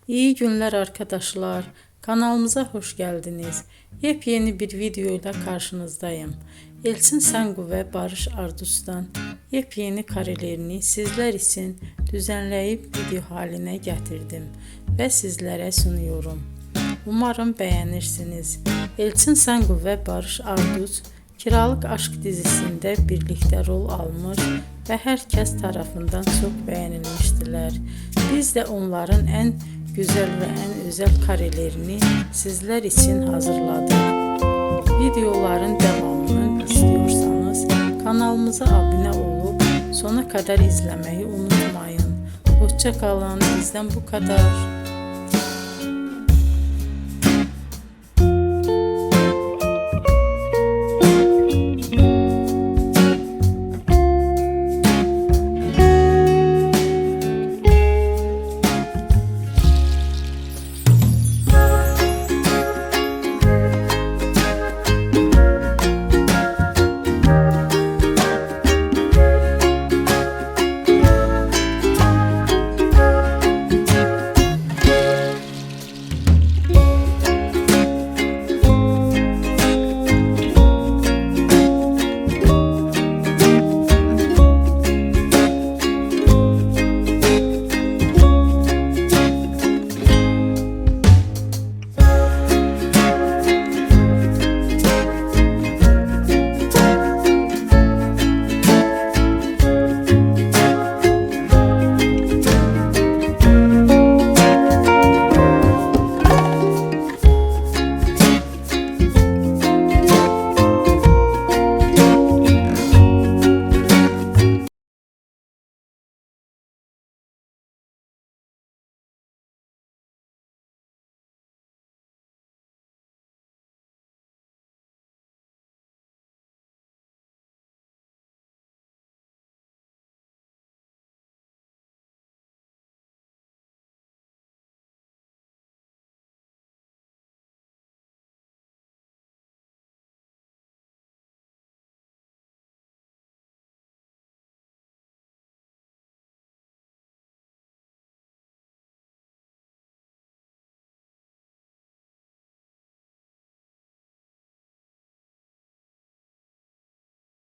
İyi günler arkadaşlar. Kanalımıza hoş geldiniz. Yepyeni bir video ile karşınızdayım. Elçin Sangu ve Barış Ardus'tan yepyeni karelerini sizler için düzenleyip video haline getirdim ve sizlere sunuyorum. Umarım beğenirsiniz. Elçin Sangu ve Barış Ardus Kiralık Aşk dizisinde birlikte rol almış ve herkes tarafından çok beğenilmiştiler. Biz de onların en güzel ve en özel karelerini sizler için hazırladık. Videoların devamını istiyorsanız kanalımıza abone olup sona kadar izlemeyi unutmayın. Hoşça kalın. Bizden bu kadar.